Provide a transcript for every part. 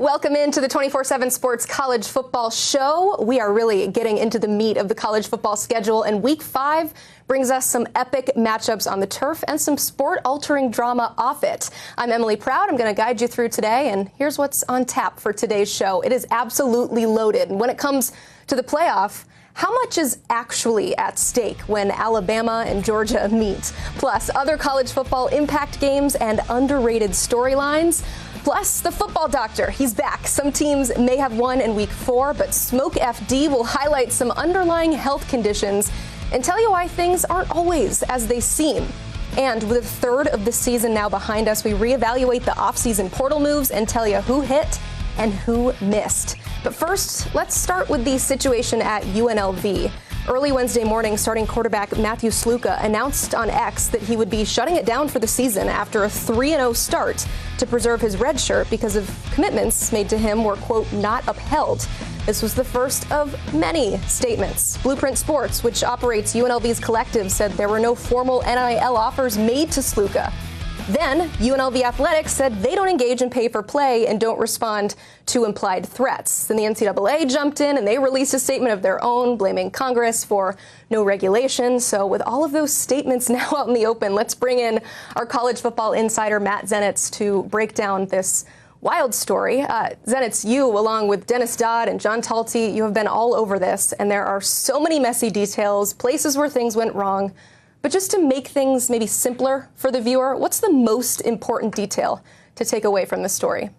Welcome into the 247 Sports College Football Show. We are really getting into the meat of the college football schedule, and Week 5 brings us some epic matchups on the turf and some sport-altering drama off it. I'm Emily Proud. I'm going to guide you through today, and here's what's on tap for today's show. It is absolutely loaded. And when it comes to the playoff, how much is actually at stake when Alabama and Georgia meet? Plus, other college football impact games and underrated storylines. Plus, the football doctor, he's back. Some teams may have won in Week 4, but Smoke FD will highlight some underlying health conditions and tell you why things aren't always as they seem. And with a third of the season now behind us, we reevaluate the offseason portal moves and tell you who hit and who missed. But first, let's start with the situation at UNLV. Early Wednesday morning, starting quarterback Matthew Sluka announced on X that he would be shutting it down for the season after a 3-0 start to preserve his red shirt because of commitments made to him were, quote, not upheld. This was the first of many statements. Blueprint Sports, which operates UNLV's collective, said there were no formal NIL offers made to Sluka. Then, UNLV Athletics said they don't engage in pay-for-play and don't respond to implied threats. Then the NCAA jumped in and they released a statement of their own, blaming Congress for no regulation. So with all of those statements now out in the open, let's bring in our college football insider, Matt Zenitz, to break down this wild story. Zenitz, you, along with Dennis Dodd and John Talty, you have been all over this, and there are so many messy details, places where things went wrong. But just to make things maybe simpler for the viewer, what's the most important detail to take away from this story?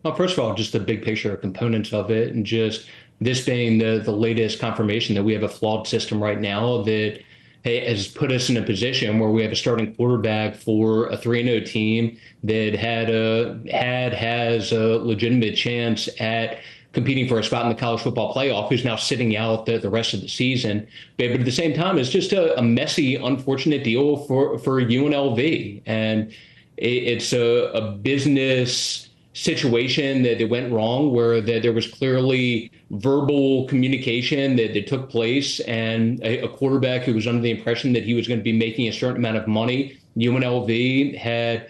Well, first of all, just the big picture components of it, and just this being the latest confirmation that we have a flawed system right now that has put us in a position where we have a starting quarterback for a 3-0 team that has a legitimate chance at competing for a spot in the college football playoff, who's now sitting out the rest of the season. But at the same time, it's just a messy, unfortunate deal for UNLV. And it's a business situation that went wrong, where there was clearly verbal communication that took place, and a quarterback who was under the impression that he was going to be making a certain amount of money. UNLV had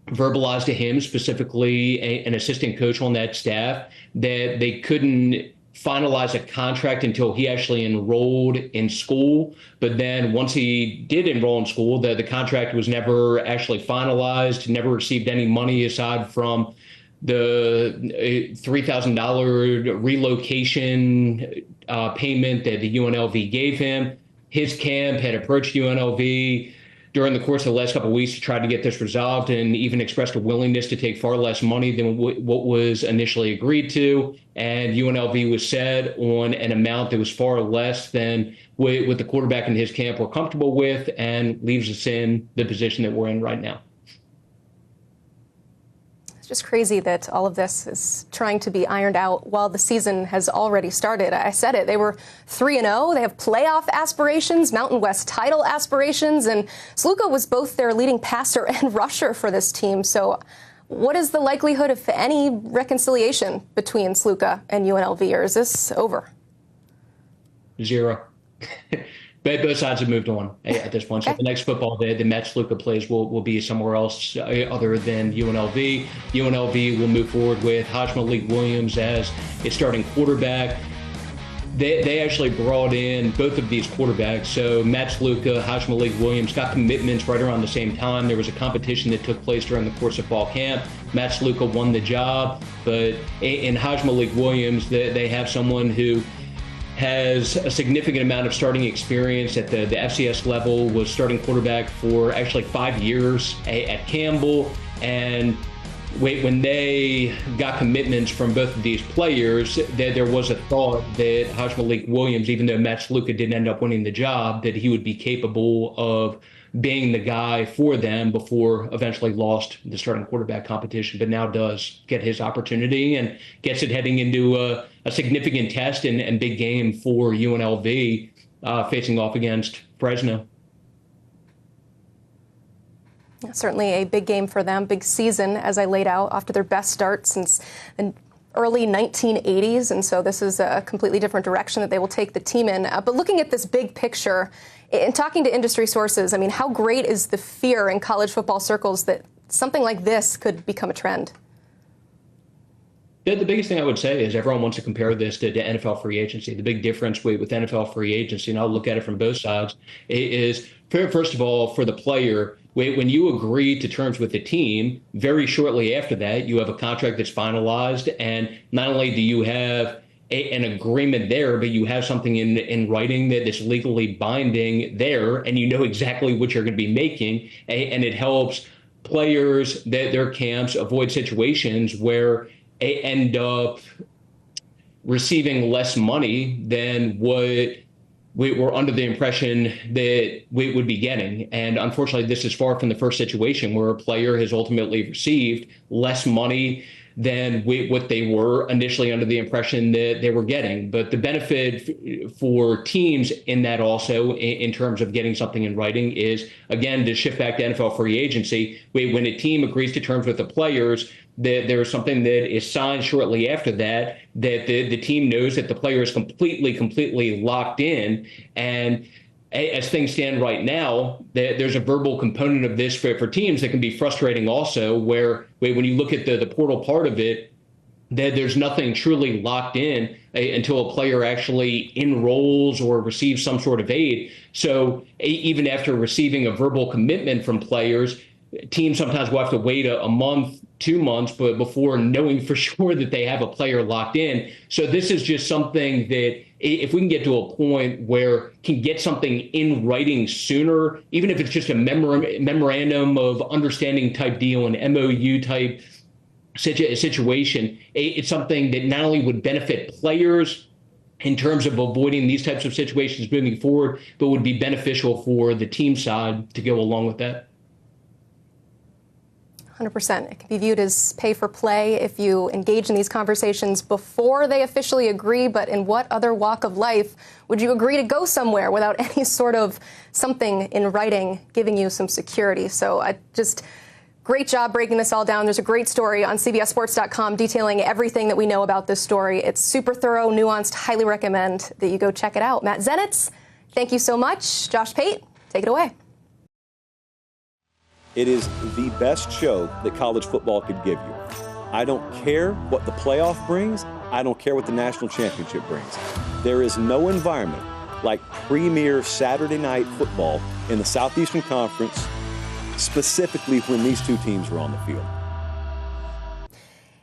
verbalized to him, specifically an assistant coach on that staff, that they couldn't finalize a contract until he actually enrolled in school. But then once he did enroll in school, the contract was never actually finalized, never received any money aside from the $3,000 relocation payment that the UNLV gave him. His camp had approached UNLV during the course of the last couple of weeks to try to get this resolved, and even expressed a willingness to take far less money than what was initially agreed to. And UNLV was set on an amount that was far less than what the quarterback and his camp were comfortable with, and leaves us in the position that we're in right now. It's just crazy that all of this is trying to be ironed out while the season has already started. I said it. They were 3-0. They have playoff aspirations, Mountain West title aspirations, and Sluka was both their leading passer and rusher for this team. So what is the likelihood of any reconciliation between Sluka and UNLV, or is this over? Zero. Both sides have moved on at this point. So the next football day, the Matt Sluka plays will be somewhere else other than UNLV. UNLV will move forward with Hajj Malik Williams as its starting quarterback. They actually brought in both of these quarterbacks. So Matt Sluka, Hajj Malik Williams got commitments right around the same time. There was a competition that took place during the course of fall camp. Matt Sluka won the job, but in Hajj Malik Williams, they have someone who has a significant amount of starting experience at the FCS level, was starting quarterback for actually 5 years at Campbell. And when they got commitments from both of these players, there was a thought that Hajj Malik Williams, even though Matt Sluka didn't end up winning the job, that he would be capable of being the guy for them before eventually lost the starting quarterback competition, but now does get his opportunity and gets it heading into a significant test and big game for UNLV, facing off against Fresno. Certainly a big game for them, big season, as I laid out, after their best start since the early 1980s. And so this is a completely different direction that they will take the team in. But looking at this big picture, in talking to industry sources, I mean, how great is the fear in college football circles that something like this could become a trend? The biggest thing I would say is everyone wants to compare this to NFL free agency. The big difference with NFL free agency, and I'll look at it from both sides, is first of all, for the player, when you agree to terms with the team, very shortly after that, you have a contract that's finalized. And not only do you have an agreement there, but you have something in writing that is legally binding there, and you know exactly what you're going to be making. And it helps players, their camps, avoid situations where they end up receiving less money than what we were under the impression that we would be getting. And unfortunately, this is far from the first situation where a player has ultimately received less money than what they were initially under the impression that they were getting. But the benefit for teams in that also, in terms of getting something in writing, is, again, to shift back to NFL free agency, when a team agrees to terms with the players, that there is something that is signed shortly after that, that the team knows that the player is completely locked in. And as things stand right now, there's a verbal component of this for teams that can be frustrating also, where when you look at the portal part of it, that there's nothing truly locked in until a player actually enrolls or receives some sort of aid. So even after receiving a verbal commitment from players, teams sometimes will have to wait a month, 2 months, but before knowing for sure that they have a player locked in. So this is just something that if we can get to a point where can get something in writing sooner, even if it's just a memorandum of understanding type deal, an MOU type situation, it's something that not only would benefit players in terms of avoiding these types of situations moving forward, but would be beneficial for the team side to go along with that. 100%. It can be viewed as pay for play if you engage in these conversations before they officially agree. But in what other walk of life would you agree to go somewhere without any sort of something in writing giving you some security? So great job breaking this all down. There's a great story on CBSSports.com detailing everything that we know about this story. It's super thorough, nuanced. Highly recommend that you go check it out. Matt Zenitz, thank you so much. Josh Pate, take it away. It is the best show that college football could give you. I don't care what the playoff brings. I don't care what the national championship brings. There is no environment like premier Saturday night football in the Southeastern Conference, specifically when these two teams are on the field.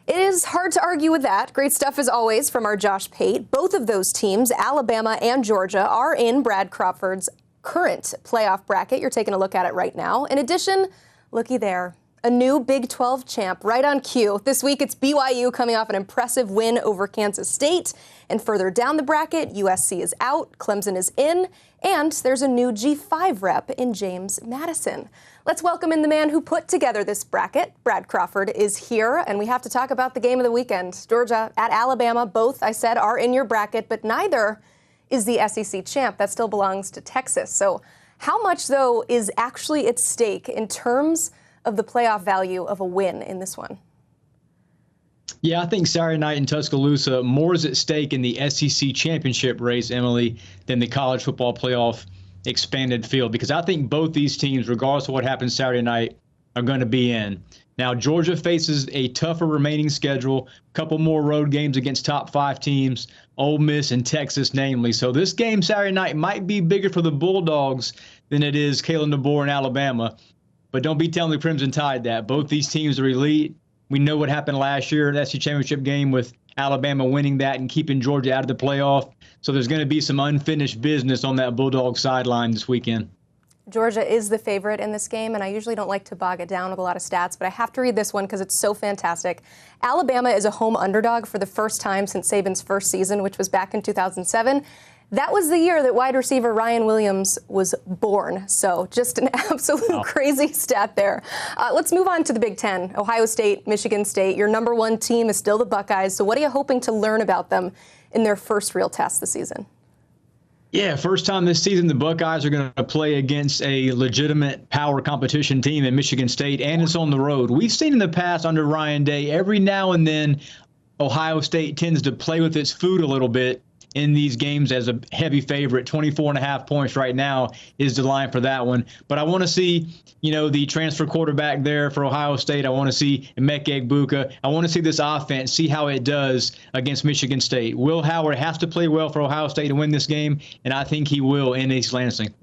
It is hard to argue with that. Great stuff as always from our Josh Pate. Both of those teams, Alabama and Georgia, are in Brad Crawford's current playoff bracket. You're taking a look at it right now. In addition, looky there, a new Big 12 champ right on cue. This week it's BYU coming off an impressive win over Kansas State. And further down the bracket, USC is out, Clemson is in, and there's a new G5 rep in James Madison. Let's welcome in the man who put together this bracket. Brad Crawford is here, and we have to talk about the game of the weekend. Georgia at Alabama, both, I said, are in your bracket, but neither is the SEC champ. That still belongs to Texas. So how much, though, is actually at stake in terms of the playoff value of a win in this one? Yeah, I think Saturday night in Tuscaloosa, more is at stake in the SEC championship race, Emily, than the college football playoff expanded field, because I think both these teams, regardless of what happens Saturday night, are going to be in. Now, Georgia faces a tougher remaining schedule, a couple more road games against top 5 teams, Ole Miss and Texas namely. So this game Saturday night might be bigger for the Bulldogs than it is Kalen DeBoer in Alabama. But don't be telling the Crimson Tide that. Both these teams are elite. We know what happened last year in the SEC championship game with Alabama winning that and keeping Georgia out of the playoff. So there's going to be some unfinished business on that Bulldog sideline this weekend. Georgia is the favorite in this game, and I usually don't like to bog it down with a lot of stats, but I have to read this one because it's so fantastic. Alabama is a home underdog for the first time since Saban's first season, which was back in 2007. That was the year that wide receiver Ryan Williams was born. So just an absolute crazy stat there. Let's move on to the Big Ten. Ohio State, Michigan State. Your number one team is still the Buckeyes. So what are you hoping to learn about them in their first real test this season? Yeah, first time this season, the Buckeyes are going to play against a legitimate power competition team in Michigan State, and it's on the road. We've seen in the past under Ryan Day, every now and then, Ohio State tends to play with its food a little bit in these games as a heavy favorite. 24.5 points right now is the line for that one. But I want to see, the transfer quarterback there for Ohio State. I want to see Emeka Egbuka. I want to see this offense, see how it does against Michigan State. Will Howard has to play well for Ohio State to win this game, and I think he will in East Lansing.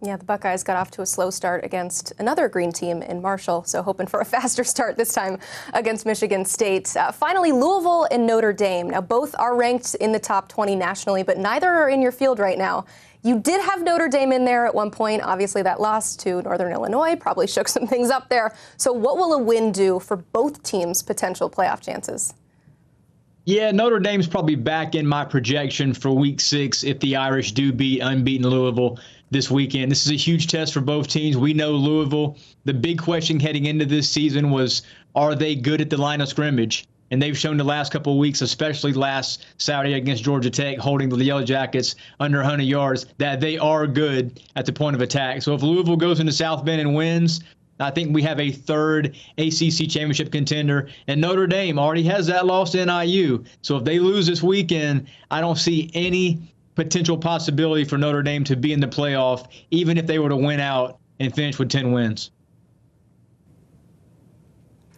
Yeah, the Buckeyes got off to a slow start against another green team in Marshall, so hoping for a faster start this time against Michigan State. Finally, Louisville and Notre Dame. Now, both are ranked in the top 20 nationally, but neither are in your field right now. You did have Notre Dame in there at one point. Obviously, that loss to Northern Illinois probably shook some things up there. So what will a win do for both teams' potential playoff chances? Yeah, Notre Dame's probably back in my projection for Week 6 if the Irish do beat unbeaten Louisville this weekend. This is a huge test for both teams. We know Louisville, the big question heading into this season was, are they good at the line of scrimmage? And they've shown the last couple of weeks, especially last Saturday against Georgia Tech, holding the Yellow Jackets under 100 yards, that they are good at the point of attack. So if Louisville goes into South Bend and wins, I think we have a third ACC championship contender. And Notre Dame already has that loss to NIU. So if they lose this weekend, I don't see any potential possibility for Notre Dame to be in the playoff, even if they were to win out and finish with 10 wins.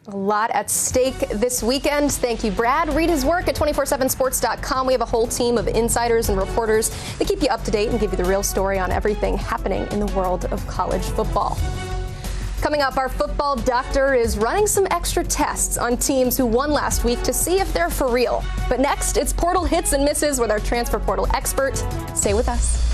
A lot at stake this weekend. Thank you, Brad. Read his work at 247sports.com. We have a whole team of insiders and reporters that keep you up to date and give you the real story on everything happening in the world of college football. Coming up, our football doctor is running some extra tests on teams who won last week to see if they're for real. But next, it's portal hits and misses with our transfer portal expert. Stay with us.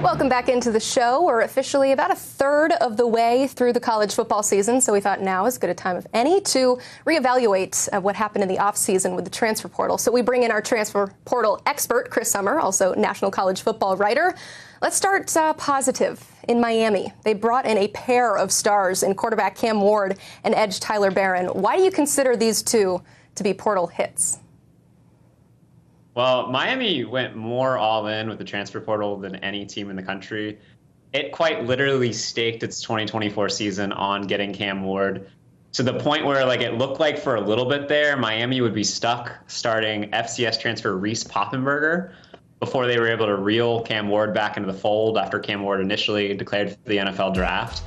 Welcome back into the show. We're officially about a third of the way through the college football season, so we thought now is as good a time of any to reevaluate what happened in the offseason with the transfer portal. So we bring in our transfer portal expert, Chris Hummer, also national college football writer. Let's start positive. In Miami, they brought in a pair of stars in quarterback Cam Ward and edge Tyler Barron. Why do you consider these two to be portal hits? Well, Miami went more all in with the transfer portal than any team in the country. It quite literally staked its 2024 season on getting Cam Ward to the point where, it looked like for a little bit there, Miami would be stuck starting FCS transfer Reese Poppenberger before they were able to reel Cam Ward back into the fold after Cam Ward initially declared for the NFL draft.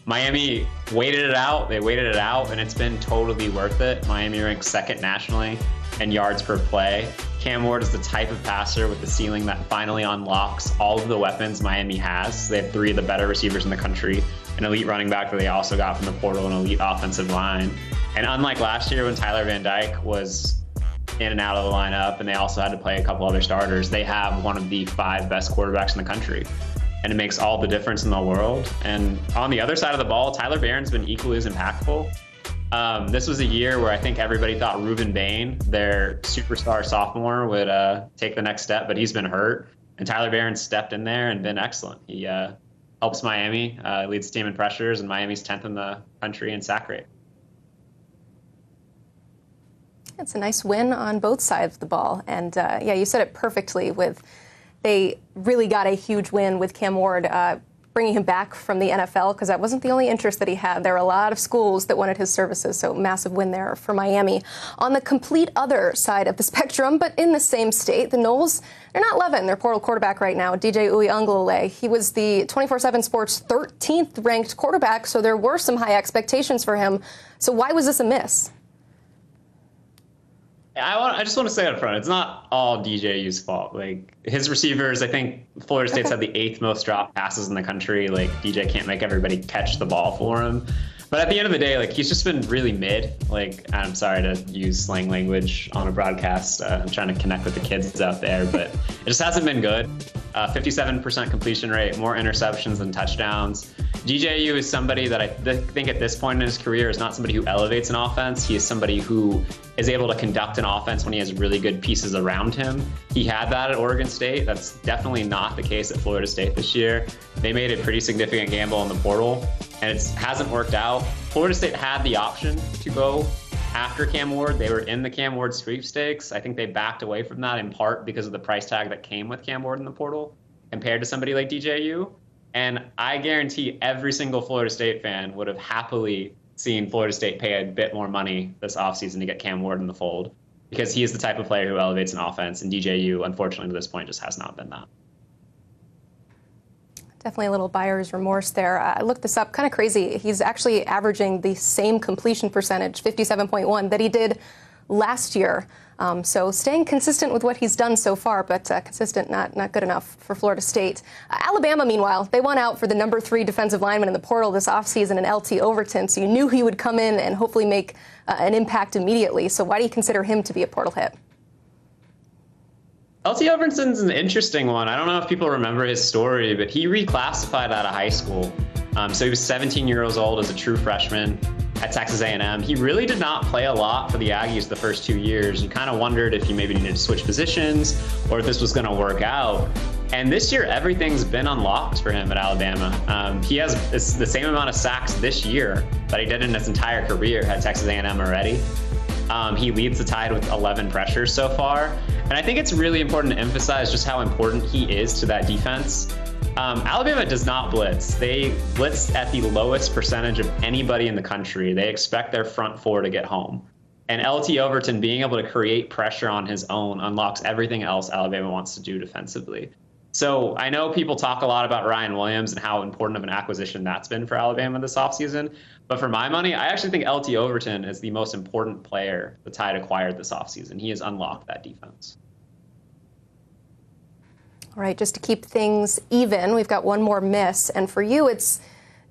Miami waited it out. They waited it out, and it's been totally worth it. Miami ranks second nationally in yards per play. Cam Ward is the type of passer with the ceiling that finally unlocks all of the weapons Miami has. They have three of the better receivers in the country, an elite running back that they also got from the portal, an elite offensive line. And unlike last year when Tyler Van Dyke was in and out of the lineup and they also had to play a couple other starters, they have one of the 5 best quarterbacks in the country. And it makes all the difference in the world. And on the other side of the ball, Tyler Barron's been equally as impactful. This was a year where I think everybody thought Reuben Bain, their superstar sophomore, would take the next step, but he's been hurt. And Tyler Barron stepped in there and been excellent. He helps Miami, leads the team in pressures, and Miami's 10th in the country in sack rate. It's a nice win on both sides of the ball. And, you said it perfectly with they really got a huge win with Cam Ward, bringing him back from the NFL, because that wasn't the only interest that he had. There were a lot of schools that wanted his services, so massive win there for Miami. On the complete other side of the spectrum, but in the same state, the Noles, they're not loving their portal quarterback right now, DJ Uiagalelei. He was the 247 Sports 13th ranked quarterback, so there were some high expectations for him. So why was this a miss? I just want to say up front, it's not all DJU's fault. His receivers, I think Florida State's had the 8th most dropped passes in the country. DJ can't make everybody catch the ball for him. But at the end of the day, he's just been really mid. I'm sorry to use slang language on a broadcast. I'm trying to connect with the kids out there, but it just hasn't been good. 57% completion rate, more interceptions than touchdowns. DJU is somebody that I think at this point in his career is not somebody who elevates an offense. He is somebody who is able to conduct an offense when he has really good pieces around him. He had that at Oregon State. That's definitely not the case at Florida State this year. They made a pretty significant gamble in the portal, and it hasn't worked out. Florida State had the option to go after Cam Ward. They were in the Cam Ward sweepstakes. I think they backed away from that in part because of the price tag that came with Cam Ward in the portal compared to somebody like DJU. And I guarantee every single Florida State fan would have happily seen Florida State pay a bit more money this offseason to get Cam Ward in the fold, because he is the type of player who elevates an offense, and DJU, unfortunately, to this point, just has not been that. Definitely a little buyer's remorse there. I looked this up, kind of crazy. He's actually averaging the same completion percentage, 57.1, that he did last year. So staying consistent with what he's done so far, but consistent, not good enough for Florida State. Alabama, meanwhile, they won out for the number 3 defensive lineman in the portal this offseason in LT Overton, so you knew he would come in and hopefully make an impact immediately. So why do you consider him to be a portal hit? LT Overton's an interesting one. I don't know if people remember his story, but he reclassified out of high school. So he was 17 years old as a true freshman at Texas A&M. He really did not play a lot for the Aggies the first 2 years. You kind of wondered if he maybe needed to switch positions or if this was going to work out. And this year, everything's been unlocked for him at Alabama. He has the same amount of sacks this year that he did in his entire career at Texas A&M already. He leads the Tide with 11 pressures so far. And I think it's really important to emphasize just how important he is to that defense. Alabama does not blitz. They blitz at the lowest percentage of anybody in the country. They expect their front 4 to get home. And LT Overton being able to create pressure on his own unlocks everything else Alabama wants to do defensively. So I know people talk a lot about Ryan Williams and how important of an acquisition that's been for Alabama this offseason. But for my money, I actually think LT Overton is the most important player the Tide acquired this offseason. He has unlocked that defense. All right, just to keep things even, we've got one more miss. And for you, it's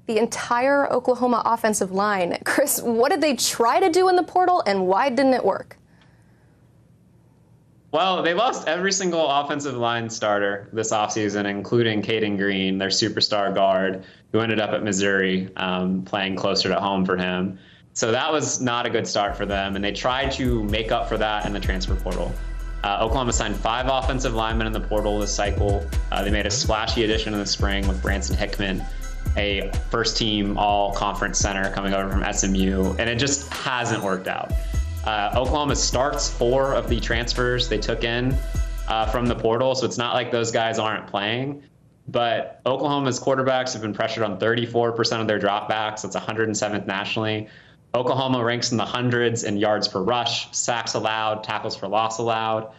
the entire Oklahoma offensive line. Chris, what did they try to do in the portal, and why didn't it work? Well, they lost every single offensive line starter this offseason, including Caden Green, their superstar guard, who ended up at Missouri, playing closer to home for him. So that was not a good start for them, and they tried to make up for that in the transfer portal. Oklahoma signed 5 offensive linemen in the portal this cycle. They made a splashy addition in the spring with Branson Hickman, a first-team all-conference center coming over from SMU, and it just hasn't worked out. Oklahoma starts 4 of the transfers they took in from the portal, so it's not like those guys aren't playing. But Oklahoma's quarterbacks have been pressured on 34% of their dropbacks. That's 107th nationally. Oklahoma ranks in the hundreds in yards per rush, sacks allowed, tackles for loss allowed.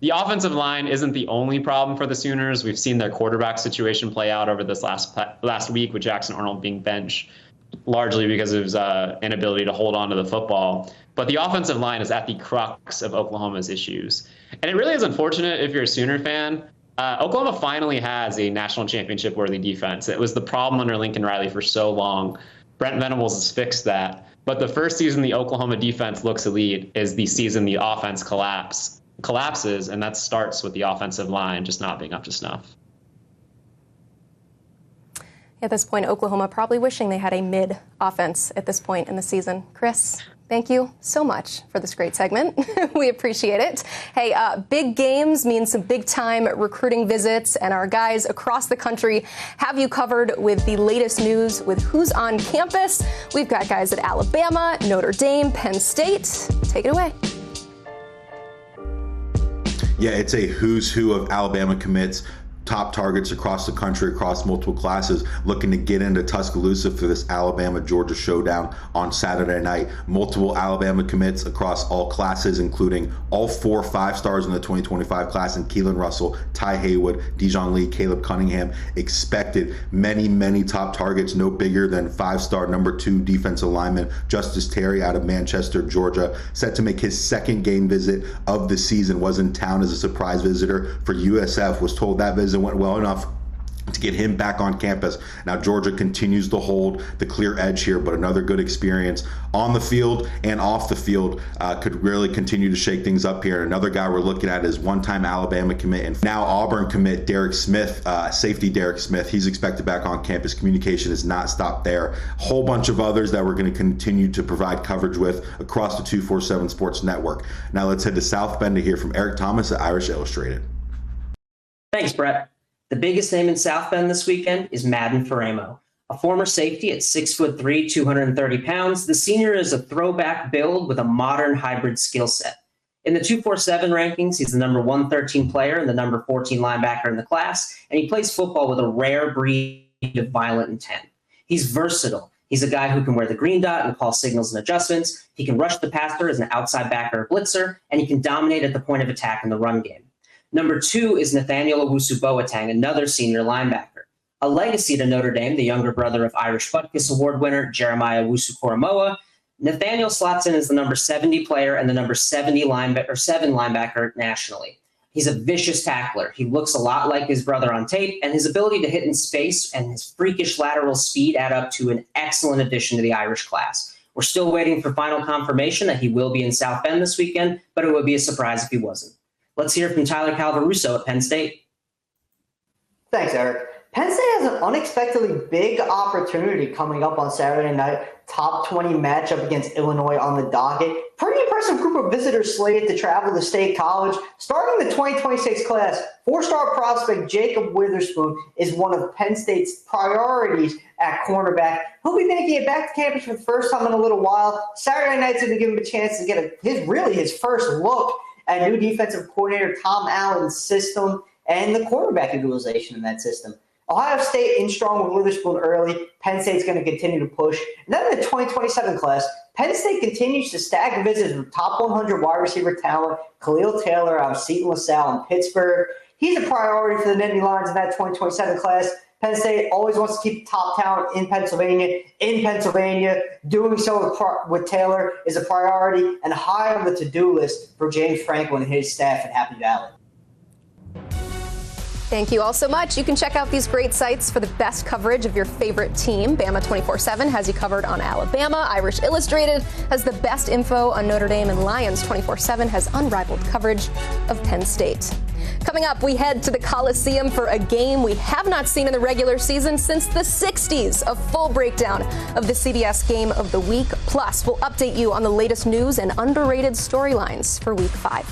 The offensive line isn't the only problem for the Sooners. We've seen their quarterback situation play out over this last week with Jackson Arnold being benched, largely because of his inability to hold on to the football. But the offensive line is at the crux of Oklahoma's issues. And it really is unfortunate if you're a Sooner fan. Oklahoma finally has a national championship-worthy defense. It was the problem under Lincoln Riley for so long. Brent Venables has fixed that. But the first season the Oklahoma defense looks elite is the season the offense collapses, and that starts with the offensive line just not being up to snuff. At this point, Oklahoma probably wishing they had a mid offense at this point in the season. Chris, thank you so much for this great segment. We appreciate it. Hey, big games mean some big-time recruiting visits, and our guys across the country have you covered with the latest news with who's on campus. We've got guys at Alabama, Notre Dame, Penn State. Take it away. Yeah, it's a who's who of Alabama commits. Top targets across the country, across multiple classes, looking to get into Tuscaloosa for this Alabama-Georgia showdown on Saturday night. Multiple Alabama commits across all classes, including all 4 5-stars in the 2025 class, and Keelan Russell, Ty Haywood, Dijon Lee, Caleb Cunningham expected. Many top targets, no bigger than 5-star number 2 defensive lineman Justice Terry out of Manchester, Georgia, set to make his second game visit of the season, was in town as a surprise visitor for USF, was told that visit went well enough to get him back on campus. Now Georgia continues to hold the clear edge here, but another good experience on the field and off the field could really continue to shake things up here. Another guy we're looking at is one-time Alabama commit and now Auburn commit Derek Smith, safety Derek Smith. He's expected back on campus. Communication has not stopped there. A whole bunch of others that we're going to continue to provide coverage with across the 247 Sports Network. Now let's head to South Bend to hear from Eric Thomas at Irish Illustrated. Thanks, Brett. The biggest name in South Bend this weekend is Madden Faramo. A former safety at 6'3", 230 pounds, the senior is a throwback build with a modern hybrid skill set. In the 247 rankings, he's the number 113 player and the number 14 linebacker in the class, and he plays football with a rare breed of violent intent. He's versatile. He's a guy who can wear the green dot and call signals and adjustments. He can rush the passer as an outside backer or blitzer, and he can dominate at the point of attack in the run game. Number 2 is Nathaniel Owusu-Boateng, another senior linebacker. A legacy to Notre Dame, the younger brother of Irish Butkus Award winner Jeremiah Owusu-Koramoah, Nathaniel slots in as the number 70 player and the number 7 linebacker nationally. He's a vicious tackler. He looks a lot like his brother on tape, and his ability to hit in space and his freakish lateral speed add up to an excellent addition to the Irish class. We're still waiting for final confirmation that he will be in South Bend this weekend, but it would be a surprise if he wasn't. Let's hear from Tyler Calvaruso at Penn State. Thanks, Eric. Penn State has an unexpectedly big opportunity coming up on Saturday night. Top 20 matchup against Illinois on the docket. Pretty impressive group of visitors slated to travel to State College. Starting the 2026 class, 4-star prospect Jacob Witherspoon is one of Penn State's priorities at cornerback. He'll be making it back to campus for the first time in a little while. Saturday night's going to give him a chance to get his first look at new defensive coordinator Tom Allen's system and the quarterback utilization in that system. Ohio State in strong with Witherspoon early. Penn State's going to continue to push. And then in the 2027 class, Penn State continues to stack visits with top 100 wide receiver talent. Khalil Taylor out of Seton LaSalle in Pittsburgh. He's a priority for the Nittany Lions in that 2027 class. Penn State always wants to keep top talent in Pennsylvania. Doing so with Taylor is a priority and high on the to-do list for James Franklin and his staff at Happy Valley. Thank you all so much. You can check out these great sites for the best coverage of your favorite team. Bama 24/7 has you covered on Alabama. Irish Illustrated has the best info on Notre Dame, and Lions 24/7 has unrivaled coverage of Penn State. Coming up, we head to the Coliseum for a game we have not seen in the regular season since the 60s. A full breakdown of the CBS Game of the Week. Plus, we'll update you on the latest news and underrated storylines for Week 5.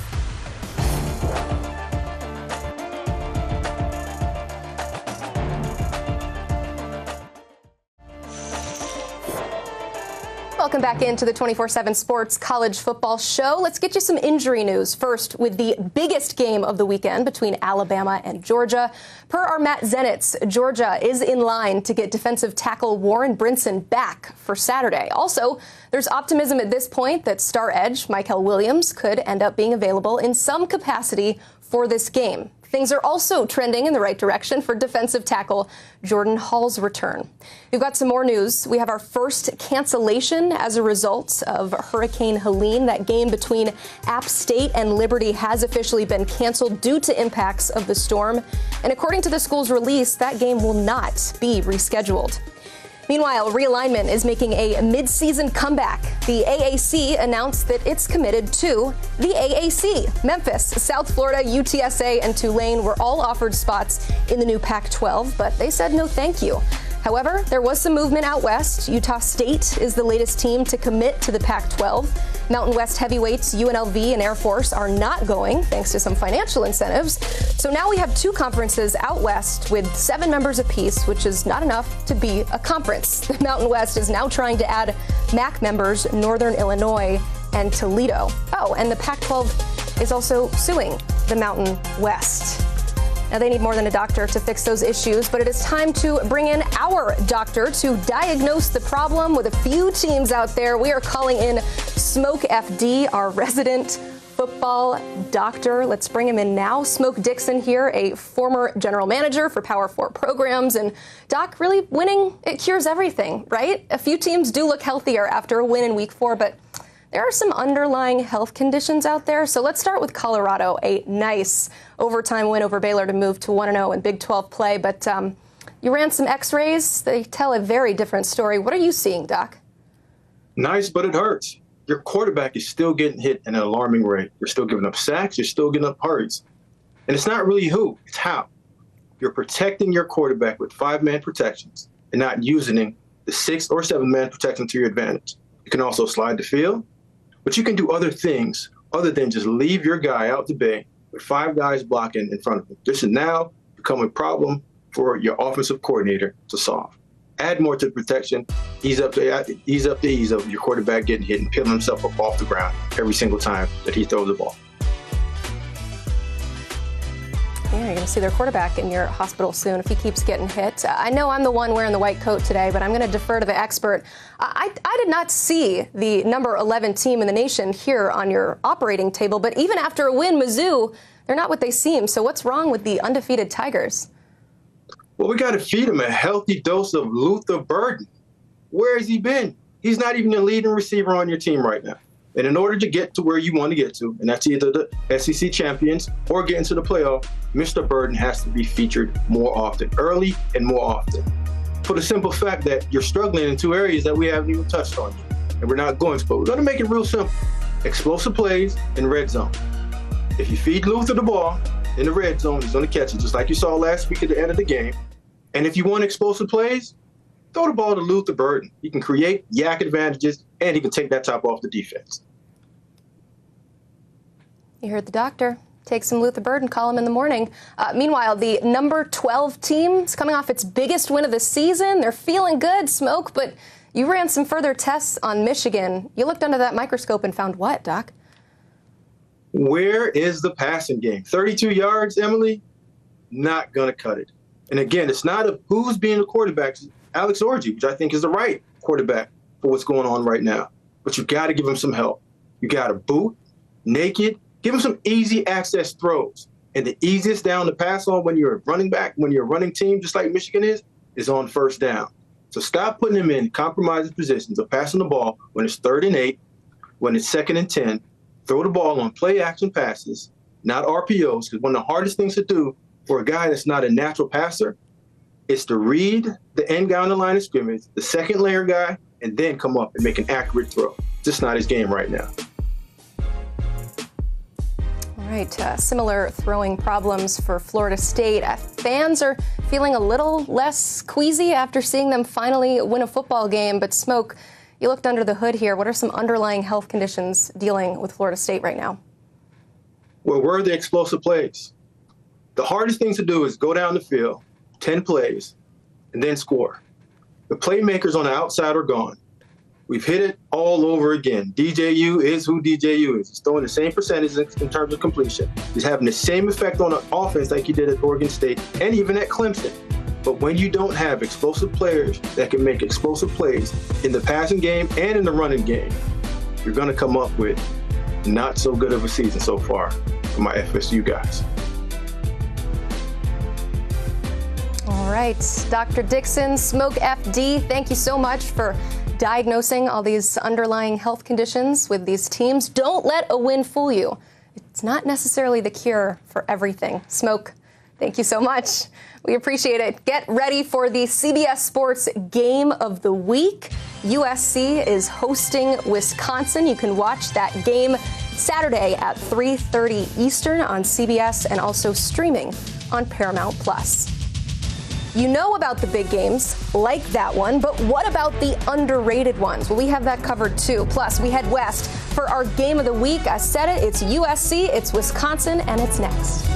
Welcome back into the 247 Sports College Football Show. Let's get you some injury news. First, with the biggest game of the weekend between Alabama and Georgia. Per our Matt Zenitz, Georgia is in line to get defensive tackle Warren Brinson back for Saturday. Also, there's optimism at this point that star edge Michael Williams could end up being available in some capacity for this game. Things are also trending in the right direction for defensive tackle Jordan Hall's return. We've got some more news. We have our first cancellation as a result of Hurricane Helene. That game between App State and Liberty has officially been canceled due to impacts of the storm. And according to the school's release, that game will not be rescheduled. Meanwhile, realignment is making a mid-season comeback. The AAC announced that it's committed to the AAC. Memphis, South Florida, UTSA, and Tulane were all offered spots in the new Pac-12, but they said no thank you. However, there was some movement out west. Utah State is the latest team to commit to the Pac-12. Mountain West heavyweights UNLV and Air Force are not going, thanks to some financial incentives. So now we have 2 conferences out west with 7 members apiece, which is not enough to be a conference. The Mountain West is now trying to add MAC members, Northern Illinois and Toledo. Oh, and the Pac-12 is also suing the Mountain West. Now, they need more than a doctor to fix those issues, but it is time to bring in our doctor to diagnose the problem with a few teams out there. We are calling in Smoke FD, our resident football doctor. Let's bring him in now. Smoke Dixon here, a former general manager for Power 4 programs. And Doc, really winning, it cures everything, right? A few teams do look healthier after a win in Week 4, but there are some underlying health conditions out there. So let's start with Colorado, a nice overtime win over Baylor to move to 1-0 in Big 12 play. But you ran some x-rays. They tell a very different story. What are you seeing, Doc? Nice, but it hurts. Your quarterback is still getting hit at an alarming rate. You're still giving up sacks. You're still giving up hurries. And it's not really who, it's how. You're protecting your quarterback with 5-man protections and not using the 6 or 7-man protection to your advantage. You can also slide the field. But you can do other things other than just leave your guy out to bay with 5 guys blocking in front of him. This has now become a problem for your offensive coordinator to solve. Add more to the protection. Ease up the ease of your quarterback getting hit and peeling himself up off the ground every single time that he throws the ball. Yeah, you're going to see their quarterback in your hospital soon if he keeps getting hit. I know I'm the one wearing the white coat today, but I'm going to defer to the expert. I did not see the number 11 team in the nation here on your operating table, but even after a win, Mizzou, they're not what they seem. So what's wrong with the undefeated Tigers? Well, we got to feed him a healthy dose of Luther Burden. Where has he been? He's not even the leading receiver on your team right now. And in order to get to where you want to get to, and that's either the SEC champions or get into the playoff, Mr. Burden has to be featured more often, early and more often. For the simple fact that you're struggling in two areas that we haven't even touched on yet. And we're not going to, but we're going to make it real simple. Explosive plays in red zone. If you feed Luther the ball in the red zone, he's going to catch it, just like you saw last week at the end of the game. And if you want explosive plays, throw the ball to Luther Burden. He can create yak advantages, and he can take that top off the defense. You heard the doctor. Take some Luther Burden, call him in the morning. Meanwhile, the number 12 team is coming off its biggest win of the season. They're feeling good, Smoke, but you ran some further tests on Michigan. You looked under that microscope and found what, Doc? Where is the passing game? 32 yards, Emily? Not going to cut it. And again, it's not who's being the quarterback. Alex Orji, which I think is the right quarterback for what's going on right now. But you got to give him some help. You got to boot, naked, give him some easy access throws. And the easiest down to pass on when you're a running back, when you're a running team, just like Michigan is on first down. So stop putting him in compromising positions of passing the ball when it's 3rd and 8, when it's 2nd and 10. Throw the ball on play action passes, not RPOs, because one of the hardest things to do for a guy that's not a natural passer is to read the end guy on the line of scrimmage, the second layer guy, and then come up and make an accurate throw. Just not his game right now. All right, similar throwing problems for Florida State. Fans are feeling a little less queasy after seeing them finally win a football game. But Smoke, you looked under the hood here. What are some underlying health conditions dealing with Florida State right now? Well, where are the explosive plays? The hardest thing to do is go down the field, 10 plays, and then score. The playmakers on the outside are gone. We've hit it all over again. DJU is who DJU is. He's throwing the same percentages in terms of completion. He's having the same effect on the offense like he did at Oregon State and even at Clemson. But when you don't have explosive players that can make explosive plays in the passing game and in the running game, you're going to come up with not so good of a season so far for my FSU guys. All right, Dr. Dixon, Smoke FD, thank you so much for diagnosing all these underlying health conditions with these teams. Don't let a win fool you. It's not necessarily the cure for everything. Smoke, thank you so much. We appreciate it. Get ready for the CBS Sports Game of the Week. USC is hosting Wisconsin. You can watch that game Saturday at 3:30 Eastern on CBS and also streaming on Paramount+. You know about the big games, like that one, but what about the underrated ones? Well, we have that covered too. Plus, we head west for our Game of the Week. I said it, it's USC, it's Wisconsin, and it's next.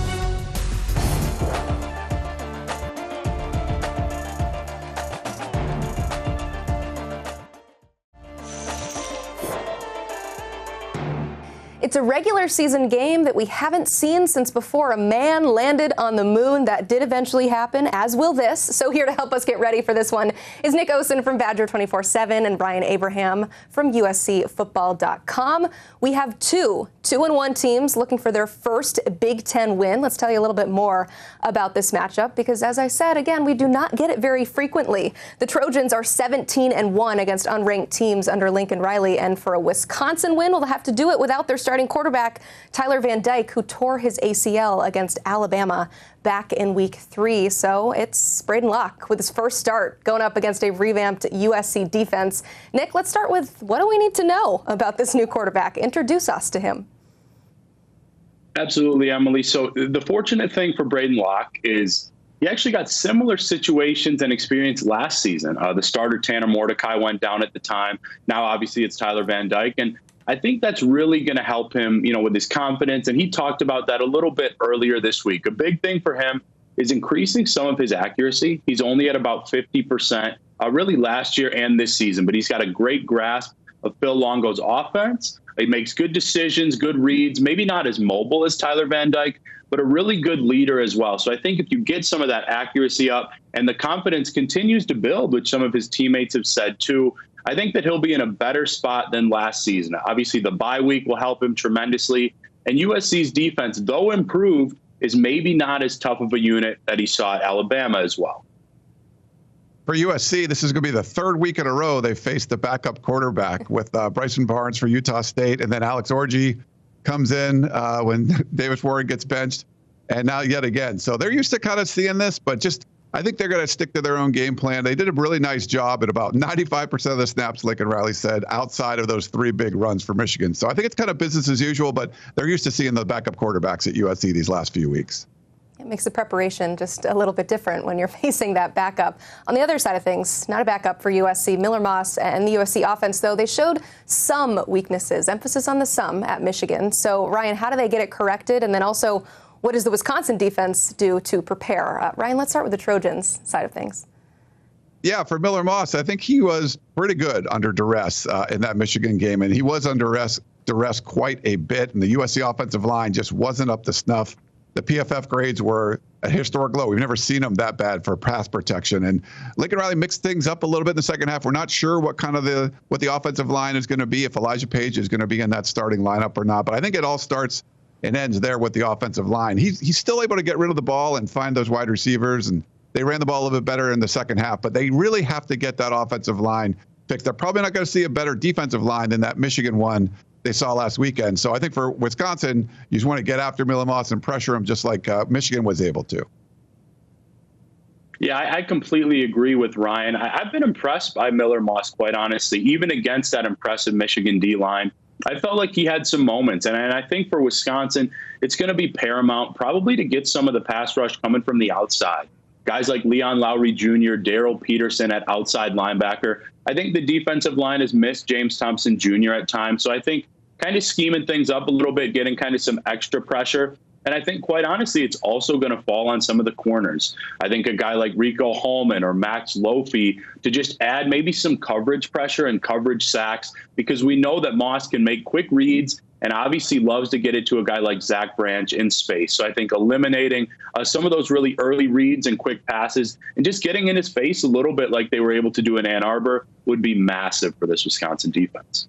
It's a regular season game that we haven't seen since before a man landed on the moon. That did eventually happen, as will this. So here to help us get ready for this one is Nick Osen from Badger 24/7 and Brian Abraham from USCFootball.com. We have two 2-1 teams looking for their first Big Ten win. Let's tell you a little bit more about this matchup because, as I said, again, we do not get it very frequently. The Trojans are 17-1 against unranked teams under Lincoln Riley, and for a Wisconsin win, we'll have to do it without their starting quarterback, Tyler Van Dyke, who tore his ACL against Alabama back in week 3. So it's Braden Locke with his first start going up against a revamped USC defense. Nick, let's start with what do we need to know about this new quarterback? Introduce us to him. Absolutely, Emily. So the fortunate thing for Braden Locke is he actually got similar situations and experience last season. The starter, Tanner Mordecai, went down at the time. Now, obviously, it's Tyler Van Dyke. And I think that's really going to help him, with his confidence. And he talked about that a little bit earlier this week. A big thing for him is increasing some of his accuracy. He's only at about 50%, really last year and this season. But he's got a great grasp of Phil Longo's offense. He makes good decisions, good reads, maybe not as mobile as Tyler Van Dyke, but a really good leader as well. So I think if you get some of that accuracy up and the confidence continues to build, which some of his teammates have said too, I think that he'll be in a better spot than last season. Obviously, the bye week will help him tremendously. And USC's defense, though improved, is maybe not as tough of a unit that he saw at Alabama as well. For USC, this is going to be the third week in a row they faced the backup quarterback with Bryson Barnes for Utah State, and then Alex Orji comes in when Davis Ward gets benched, and now yet again. So they're used to kind of seeing this, but just I think they're going to stick to their own game plan. They did a really nice job at about 95% of the snaps, Lincoln Riley said, outside of those 3 big runs for Michigan. So I think it's kind of business as usual, but they're used to seeing the backup quarterbacks at USC these last few weeks. It makes the preparation just a little bit different when you're facing that backup. On the other side of things, not a backup for USC. Miller Moss and the USC offense, though, they showed some weaknesses, emphasis on the some at Michigan. So, Ryan, how do they get it corrected? And then also, what does the Wisconsin defense do to prepare? Ryan, let's start with the Trojans side of things. Yeah, for Miller Moss, I think he was pretty good under duress in that Michigan game, and he was under duress quite a bit, and the USC offensive line just wasn't up to snuff. The PFF grades were a historic low. We've never seen them that bad for pass protection. And Lincoln Riley mixed things up a little bit in the second half. We're not sure what the offensive line is going to be, if Elijah Page is going to be in that starting lineup or not. But I think it all starts and ends there with the offensive line. He's still able to get rid of the ball and find those wide receivers, and they ran the ball a little bit better in the second half. But they really have to get that offensive line fixed. They're probably not going to see a better defensive line than that Michigan one they saw last weekend. So I think for Wisconsin, you just want to get after Miller Moss and pressure him just like Michigan was able to. Yeah, I completely agree with Ryan. I've been impressed by Miller Moss, quite honestly, even against that impressive Michigan D-line. I felt like he had some moments. And I think for Wisconsin, it's going to be paramount probably to get some of the pass rush coming from the outside. Guys like Leon Lowry Jr., Darrell Peterson at outside linebacker. I think the defensive line has missed James Thompson Jr. at times. So I think kind of scheming things up a little bit, getting kind of some extra pressure. And I think, quite honestly, it's also going to fall on some of the corners. I think a guy like Rico Holman or Max Lofi to just add maybe some coverage pressure and coverage sacks, because we know that Moss can make quick reads and obviously loves to get it to a guy like Zach Branch in space. So I think eliminating some of those really early reads and quick passes and just getting in his face a little bit like they were able to do in Ann Arbor would be massive for this Wisconsin defense.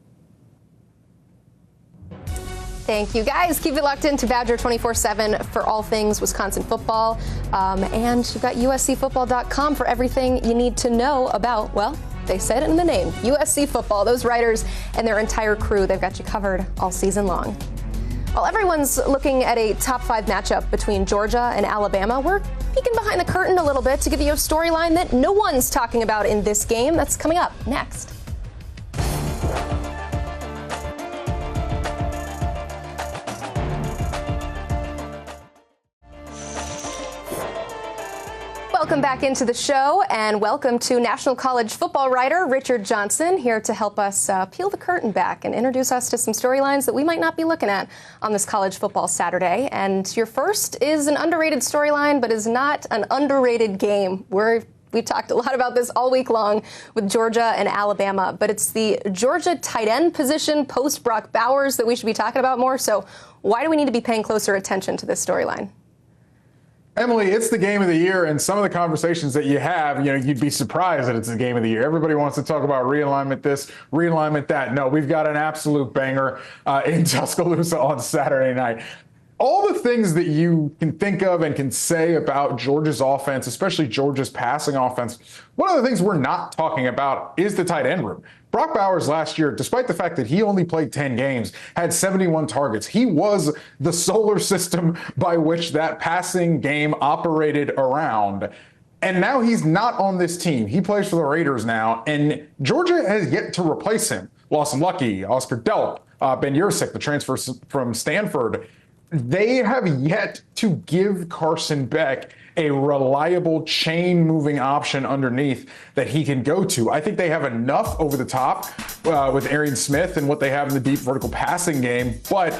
Thank you, guys. Keep it locked into Badger 24/7 for all things Wisconsin football. And you've got USCfootball.com for everything you need to know about, well, they said it in the name, USC football. Those writers and their entire crew, they've got you covered all season long. While everyone's looking at a top 5 matchup between Georgia and Alabama, we're peeking behind the curtain a little bit to give you a storyline that no one's talking about in this game. That's coming up next. Welcome back into the show, and welcome to National College football writer Richard Johnson, here to help us peel the curtain back and introduce us to some storylines that we might not be looking at on this college football Saturday. And your first is an underrated storyline, but is not an underrated game. We've talked a lot about this all week long with Georgia and Alabama, but it's the Georgia tight end position post Brock Bowers that we should be talking about more. So why do we need to be paying closer attention to this storyline? Emily, it's the game of the year, and some of the conversations that you have, you'd be surprised that it's the game of the year. Everybody wants to talk about realignment this, realignment that. No, we've got an absolute banger in Tuscaloosa on Saturday night. All the things that you can think of and can say about Georgia's offense, especially Georgia's passing offense, one of the things we're not talking about is the tight end room. Brock Bowers last year, despite the fact that he only played 10 games, had 71 targets. He was the solar system by which that passing game operated around. And now he's not on this team. He plays for the Raiders now, and Georgia has yet to replace him. Lawson Lucky, Oscar Delp, Ben Yurcik, the transfer from Stanford. They have yet to give Carson Beck a reliable chain-moving option underneath that he can go to. I think they have enough over the top with Arian Smith and what they have in the deep vertical passing game. But,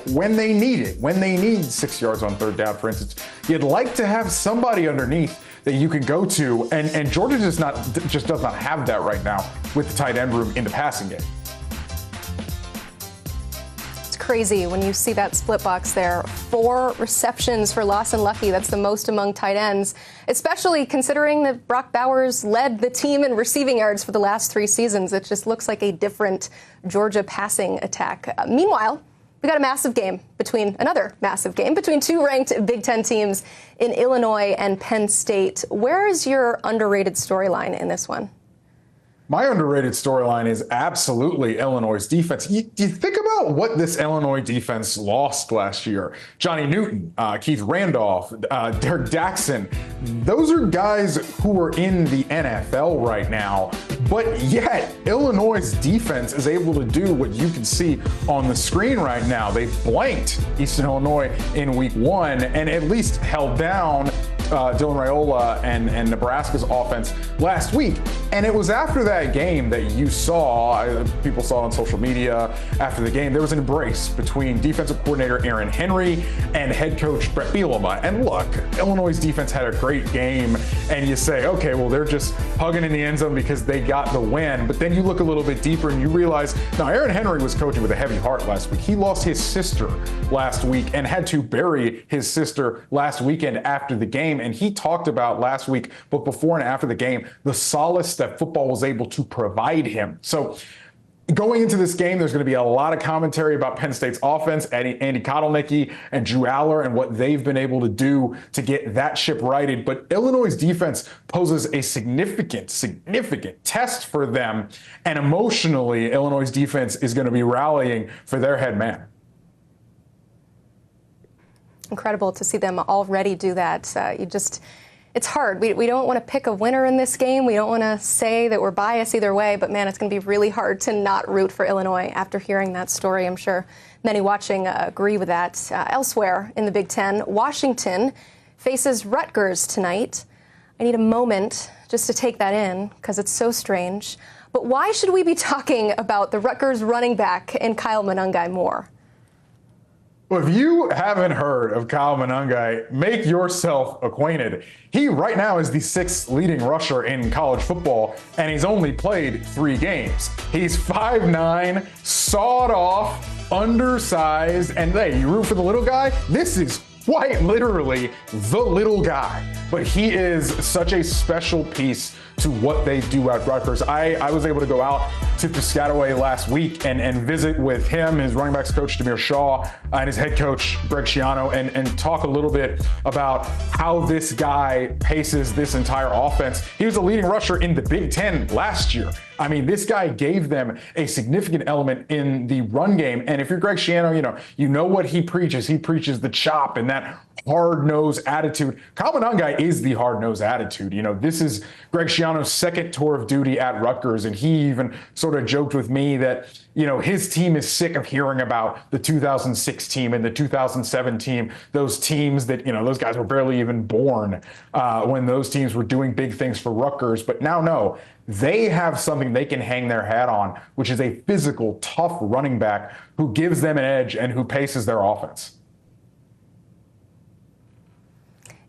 when they need it, when they need 6 yards on third down, for instance, you'd like to have somebody underneath that you can go to. And Georgia just does not have that right now with the tight end room in the passing game. crazy when you see that split box there. 4 receptions for Lawson Lucky. That's the most among tight ends, especially considering that Brock Bowers led the team in receiving yards for the last 3 seasons. It just looks like a different Georgia passing attack. Meanwhile, we got another massive game between 2 ranked Big Ten teams in Illinois and Penn State. Where is your underrated storyline in this one? My underrated storyline is absolutely Illinois' defense. You think about what this Illinois defense lost last year. Johnny Newton, Keith Randolph, Derek Dixon. Those are guys who are in the NFL right now. But yet, Illinois' defense is able to do what you can see on the screen right now. They blanked Eastern Illinois in week 1 and at least held down Dylan Raiola and Nebraska's offense last week. And it was after that game that you saw, people saw it on social media after the game, there was an embrace between defensive coordinator Aaron Henry and head coach Brett Bielema. And look, Illinois' defense had a great game, and you say, okay, well, they're just hugging in the end zone because they got the win. But then you look a little bit deeper and you realize, now, Aaron Henry was coaching with a heavy heart last week. He lost his sister last week and had to bury his sister last weekend after the game. And he talked about last week, but before and after the game, the solace that football was able to provide him. So going into this game, there's going to be a lot of commentary about Penn State's offense, Andy Kotelnicki and Drew Aller, and what they've been able to do to get that ship righted. But Illinois' defense poses a significant test for them. And emotionally, Illinois' defense is going to be rallying for their head man. Incredible to see them already do that. It's hard. We don't want to pick a winner in this game. We don't want to say that we're biased either way, but man, it's going to be really hard to not root for Illinois after hearing that story. I'm sure many watching agree with that. Elsewhere in the Big Ten, Washington faces Rutgers tonight. I need a moment just to take that in because it's so strange. But why should we be talking about the Rutgers running back and Kyle Monangai more? Well, if you haven't heard of Kyle Monangai, make yourself acquainted. He right now is the 6th leading rusher in college football, and he's only played 3 games. He's 5'9", sawed off, undersized, and hey, you root for the little guy? This is quite literally the little guy. But he is such a special piece to what they do at Rutgers. I was able to go out to Piscataway last week and visit with him, his running backs coach Demir Shaw, and his head coach Greg Schiano, and talk a little bit about how this guy paces this entire offense. He was a leading rusher in the Big Ten last year. I mean, this guy gave them a significant element in the run game. And if you're Greg Schiano, you know what he preaches. He preaches the chop and that hard-nosed attitude. Kyle Monangai is the hard-nosed attitude. This is Greg Schiano's 2nd tour of duty at Rutgers, and he even sort of joked with me that, his team is sick of hearing about the 2006 team and the 2007 team, those teams that, those guys were barely even born when those teams were doing big things for Rutgers. But now, no, they have something they can hang their hat on, which is a physical, tough running back who gives them an edge and who paces their offense.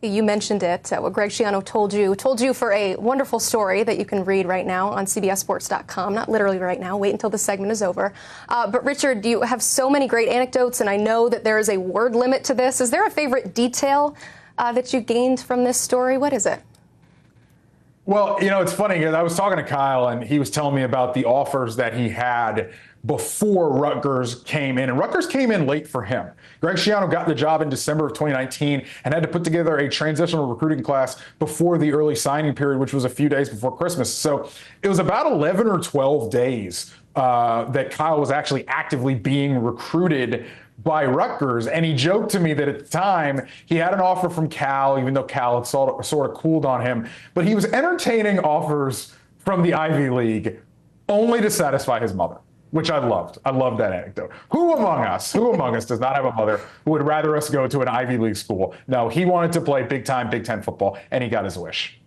You mentioned it, what Greg Schiano told you for a wonderful story that you can read right now on CBSSports.com. Not literally right now. Wait until the segment is over. But Richard, you have so many great anecdotes, and I know that there is a word limit to this. Is there a favorite detail that you gained from this story? What is it? Well, it's funny because I was talking to Kyle, and he was telling me about the offers that he had before Rutgers came in. And Rutgers came in late for him. Greg Schiano got the job in December of 2019 and had to put together a transitional recruiting class before the early signing period, which was a few days before Christmas. So it was about 11 or 12 days that Kyle was actually actively being recruited by Rutgers. And he joked to me that at the time he had an offer from Cal, even though Cal had sort of cooled on him. But he was entertaining offers from the Ivy League only to satisfy his mother, which I loved. I loved that anecdote. Who among us does not have a mother who would rather us go to an Ivy League school? No, he wanted to play big-time Big Ten football, and he got his wish.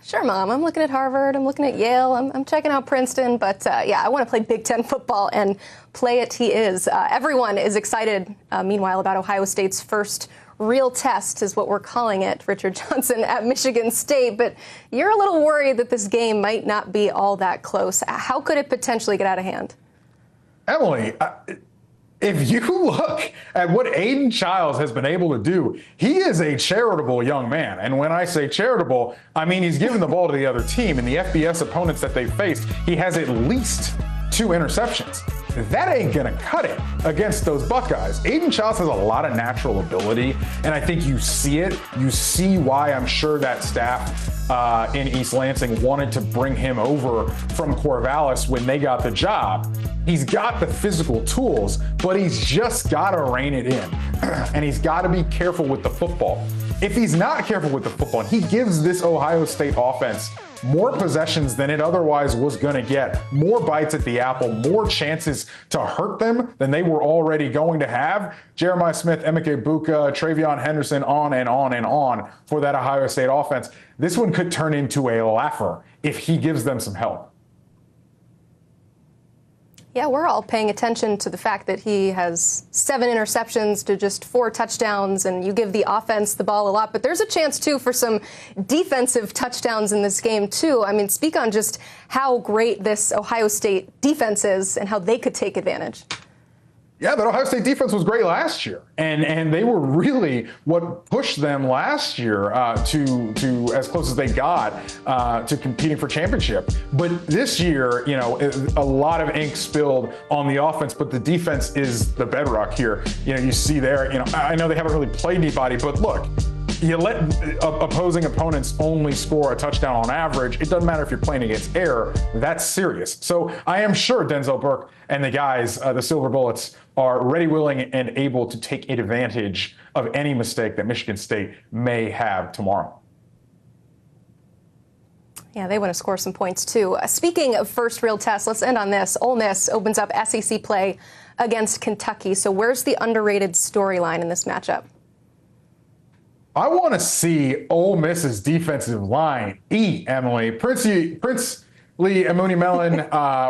Sure, Mom. I'm looking at Harvard. I'm looking at Yale. I'm checking out Princeton. But, I want to play Big Ten football, and play it he is. Everyone is excited, meanwhile, about Ohio State's first real test is what we're calling it, Richard Johnson, at Michigan State. But you're a little worried that this game might not be all that close. How could it potentially get out of hand? Emily, if you look at what Aiden Childs has been able to do, he is a charitable young man. And when I say charitable, I mean he's given the ball to the other team. And the FBS opponents that they faced, he has at least 2 interceptions. That ain't going to cut it against those Buckeyes. Aiden Childs has a lot of natural ability, and I think you see it. You see why I'm sure that staff in East Lansing wanted to bring him over from Corvallis when they got the job. He's got the physical tools, but he's just got to rein it in, and he's got to be careful with the football. If he's not careful with the football, he gives this Ohio State offense more possessions than it otherwise was going to get, more bites at the apple, more chances to hurt them than they were already going to have. Jeremiah Smith, Emeka Buka, Travion Henderson, on and on and on for that Ohio State offense. This one could turn into a laugher if he gives them some help. Yeah, we're all paying attention to the fact that he has 7 interceptions to just 4 touchdowns, and you give the offense the ball a lot. But there's a chance, too, for some defensive touchdowns in this game, too. I mean, speak on just how great this Ohio State defense is and how they could take advantage. Yeah, that Ohio State defense was great last year, and they were really what pushed them last year to as close as they got to competing for championship. But this year, you know, a lot of ink spilled on the offense, but the defense is the bedrock here. You know, you see there, you know, I know they haven't really played anybody, but look, you let opposing opponents only score a touchdown on average. It doesn't matter if you're playing against air. That's serious. So I am sure Denzel Burke and the guys, the Silver Bullets, are ready, willing, and able to take advantage of any mistake that Michigan State may have tomorrow. Yeah, they want to score some points, too. Speaking of first real test, let's end on this. Ole Miss opens up SEC play against Kentucky. So where's the underrated storyline in this matchup? I want to see Ole Miss's defensive line eat, Emily. Prince Lee, Amuni Mellon,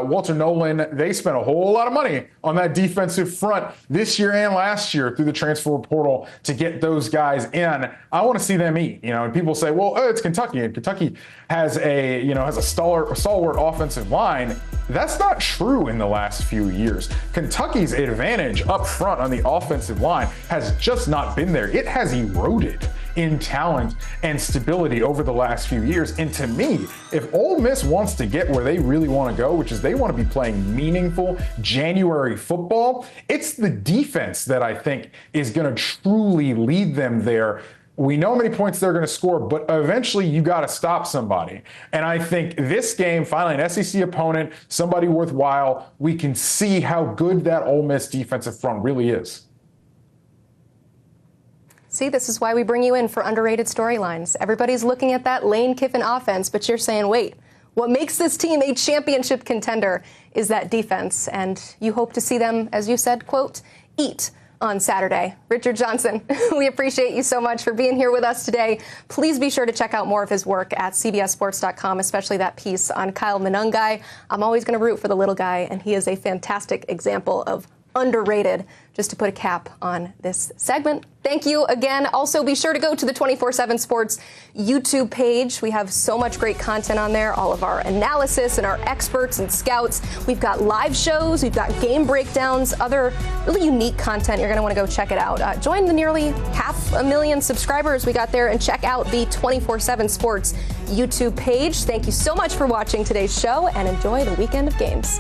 Walter Nolan, they spent a whole lot of money on that defensive front this year and last year through the transfer portal to get those guys in. I want to see them eat, you know, and people say, well, it's Kentucky, and Kentucky has a stalwart offensive line. That's not true in the last few years. Kentucky's advantage up front on the offensive line has just not been there. It has eroded in talent and stability over the last few years. And to me, if Ole Miss wants to get where they really want to go, which is they want to be playing meaningful January football, it's the defense that I think is going to truly lead them there. We know how many points they're going to score, but eventually you got to stop somebody. And I think this game, finally, an SEC opponent, somebody worthwhile, we can see how good that Ole Miss defensive front really is. See, this is why we bring you in for underrated storylines. Everybody's looking at that Lane Kiffin offense, but you're saying, wait, what makes this team a championship contender is that defense. And you hope to see them, as you said, quote, eat on Saturday. Richard Johnson, we appreciate you so much for being here with us today. Please be sure to check out more of his work at cbssports.com, especially that piece on Kyle Monangai. I'm always going to root for the little guy, and he is a fantastic example of underrated, just to put a cap on this segment. Thank you again. Also, be sure to go to the 247 Sports YouTube page. We have so much great content on there, all of our analysis and our experts and scouts. We've got live shows, we've got game breakdowns, other really unique content. You're going to want to go check it out. Join the nearly 500,000 subscribers we got there and check out the 247 Sports YouTube page. Thank you so much for watching today's show and enjoy the weekend of games.